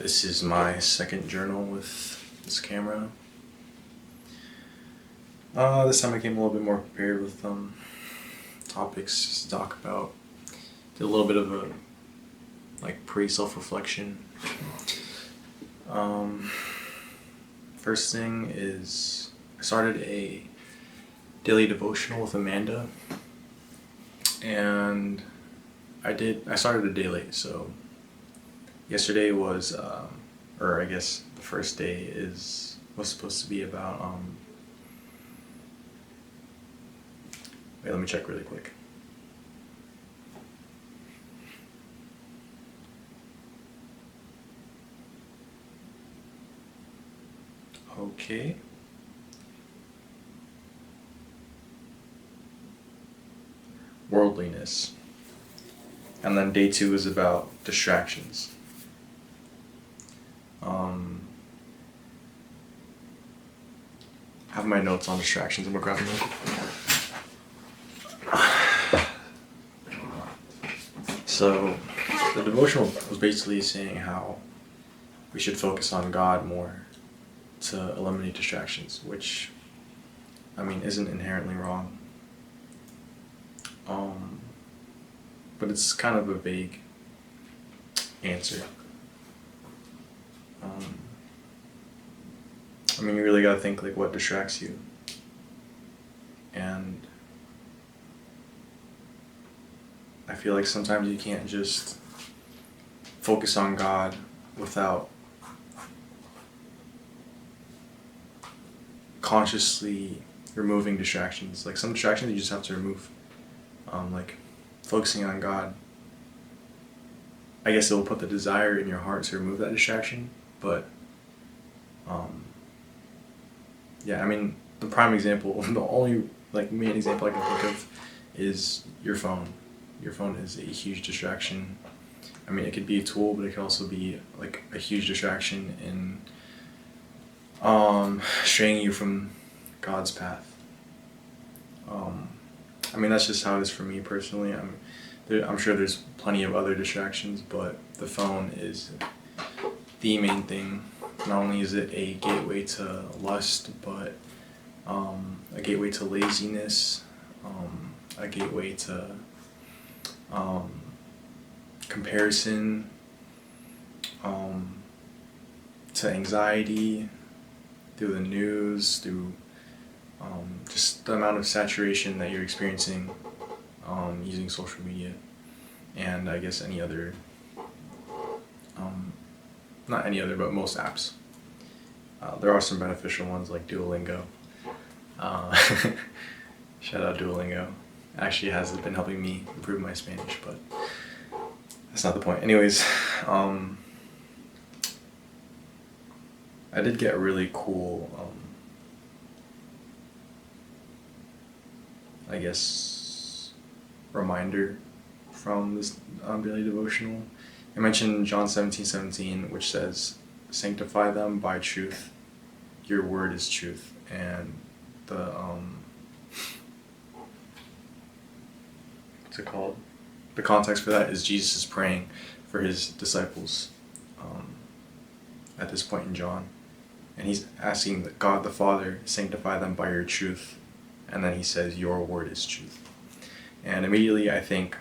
This is my second journal with this camera. This time I came a little bit more prepared with topics just to talk about. Did a little bit of a pre-self-reflection. First thing is I started a daily devotional with Amanda, and I started a day late, so yesterday was, or I guess the first day was supposed to be about, wait, let me check really quick. Okay. Worldliness. And then day 2 is about distractions. I have my notes on distractions. I'm gonna grab them. So, the devotional was basically saying how we should focus on God more to eliminate distractions, which, I mean, isn't inherently wrong. But it's kind of a vague answer. I mean, you really gotta think like what distracts you. And I feel like sometimes you can't just focus on God without consciously removing distractions. Like some distractions you just have to remove. Like focusing on God, I guess it will put the desire in your heart to remove that distraction, but yeah, I mean, the prime example, the only main example I can think of is your phone. Your phone is a huge distraction. I mean, it could be a tool, but it could also be like a huge distraction in straying you from God's path. I mean, that's just how it is for me personally. I'm sure there's plenty of other distractions, but the phone is the main thing. Not only is it a gateway to lust, but a gateway to laziness, a gateway to comparison, to anxiety through the news, through just the amount of saturation that you're experiencing using social media, and I guess any other, not any other, but most apps. There are some beneficial ones like Duolingo. Shout out Duolingo. It actually has been helping me improve my Spanish, but that's not the point. Anyways, I did get a really cool, I guess, reminder from this daily devotional. I mentioned John 17:17, which says, "Sanctify them by truth. Your word is truth." And the what's it called? The context for that is Jesus is praying for his disciples at this point in John, and he's asking that God the Father sanctify them by your truth, and then he says, "Your word is truth." And immediately I think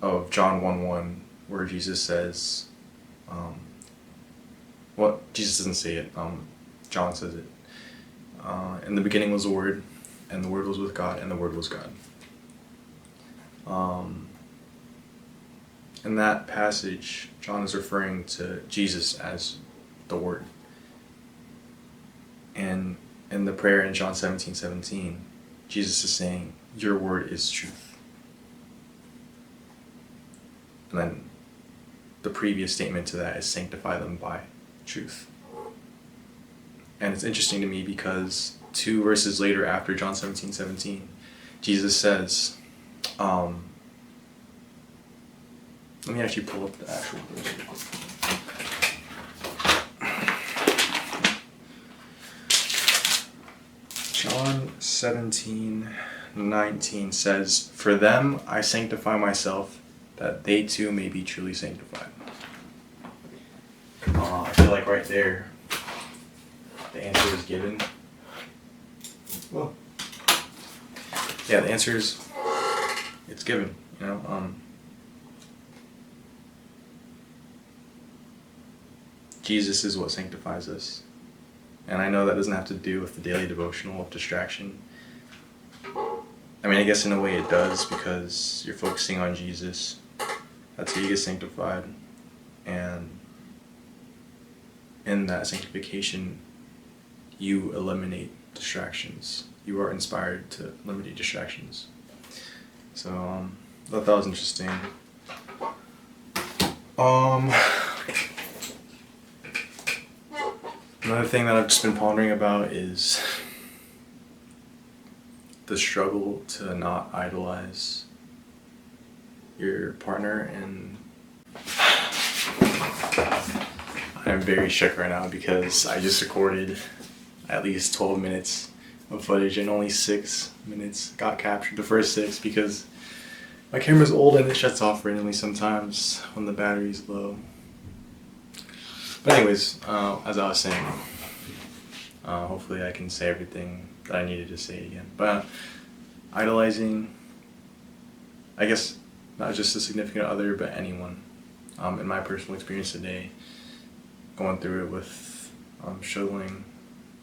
of John 1:1, where Jesus says, well, Jesus doesn't say it, John says it. In the beginning was the Word, and the Word was with God, and the Word was God. In that passage, John is referring to Jesus as the Word. And in the prayer in John 17:17, Jesus is saying, "Your word is truth." And then the previous statement to that is, "Sanctify them by truth." And it's interesting to me because 2 verses later after John 17:17, Jesus says, let me actually pull up the actual verse. John 17:19 says, "For them I sanctify myself, that they too may be truly sanctified." I feel like right there, the answer is given. Well, yeah, the answer is, it's given, you know. Jesus is what sanctifies us. And I know that doesn't have to do with the daily devotional of distraction. I mean, I guess in a way it does, because you're focusing on Jesus. That's how you get sanctified. And in that sanctification, you eliminate distractions. You are inspired to eliminate distractions. So, I thought that was interesting. Another thing that I've just been pondering about is the struggle to not idolize your partner, and I'm very shook right now because I just recorded at least 12 minutes of footage and only 6 minutes got captured. The first 6 because my camera's old and it shuts off randomly sometimes when the battery's low. But anyways, as I was saying, hopefully I can say everything that I needed to say again. But idolizing, I guess, not just a significant other, but anyone. In my personal experience today, going through it with struggling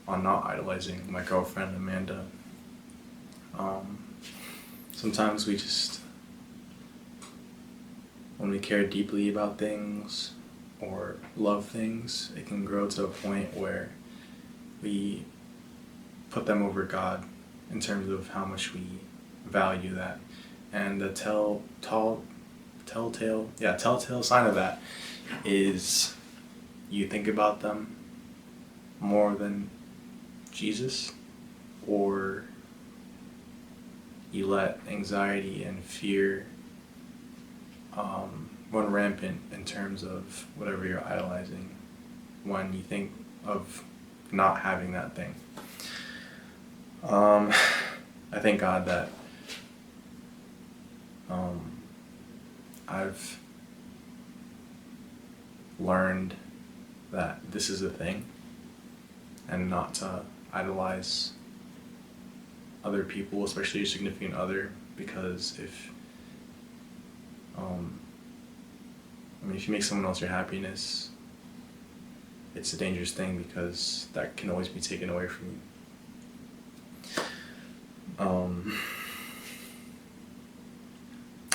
on not idolizing my girlfriend Amanda. Sometimes we just, when we care deeply about things or love things, it can grow to a point where we put them over God in terms of how much we value that. And the telltale sign of that is you think about them more than Jesus, or you let anxiety and fear run rampant in terms of whatever you're idolizing when you think of not having that thing. I thank God that I've learned that this is a thing, and not to idolize other people, especially your significant other, because if you make someone else your happiness, it's a dangerous thing, because that can always be taken away from you.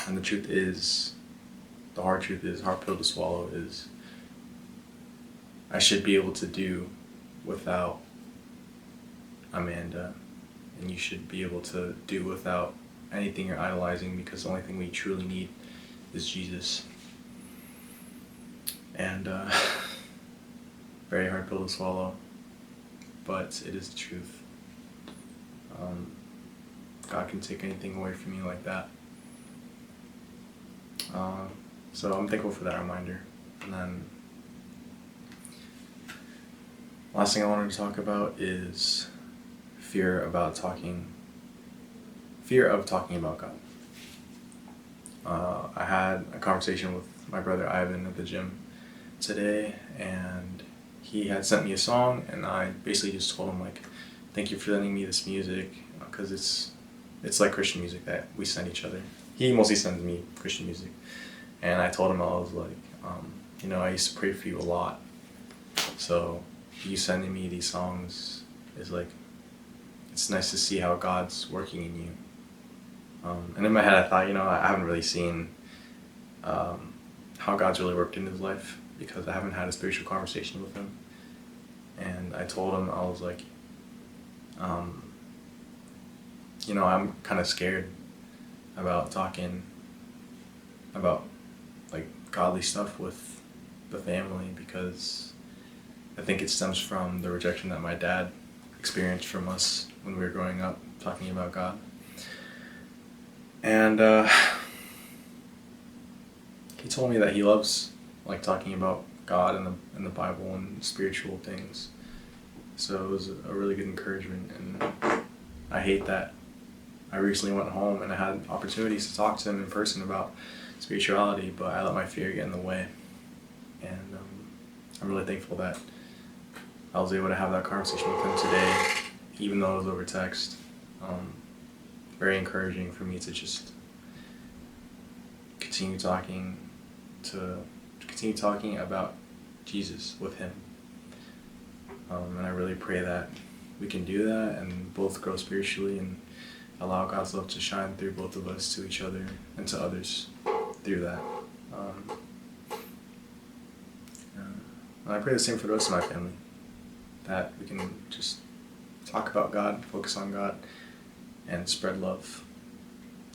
And the truth is, the hard pill to swallow is, I should be able to do without Amanda, and you should be able to do without anything you're idolizing, because the only thing we truly need is Jesus. And very hard pill to swallow, but it is the truth. God can take anything away from you like that. So I'm thankful for that reminder. And then last thing I wanted to talk about is fear of talking about God. I had a conversation with my brother Ivan at the gym today, and he had sent me a song, and I basically just told him, like, thank you for sending me this music, because it's like Christian music that we send each other. He mostly sends me Christian music, and I told him, I was like, I used to pray for you a lot, so you sending me these songs is like, it's nice to see how God's working in you. And in my head I thought, I haven't really seen how God's really worked in his life, because I haven't had a spiritual conversation with him. And I told him, I was like, I'm kind of scared about talking about like godly stuff with the family, because I think it stems from the rejection that my dad experienced from us when we were growing up talking about God. And he told me that he loves like talking about God and the Bible and spiritual things. So it was a really good encouragement, and I hate that I recently went home and I had opportunities to talk to him in person about spirituality, but I let my fear get in the way. And I'm really thankful that I was able to have that conversation with him today, even though it was over text. Very encouraging for me to just continue talking about Jesus with him. And I really pray that we can do that and both grow spiritually and allow God's love to shine through both of us to each other and to others through that. And I pray the same for the rest of my family, that we can just talk about God, focus on God, and spread love,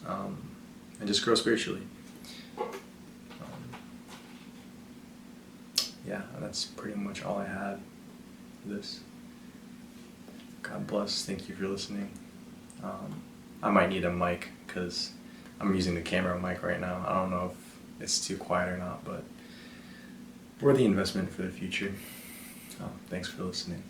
and just grow spiritually. Yeah, that's pretty much all I had for this. God bless. Thank you for listening. I might need a mic because I'm using the camera mic right now. I don't know if it's too quiet or not, but worthy investment for the future. Thanks for listening.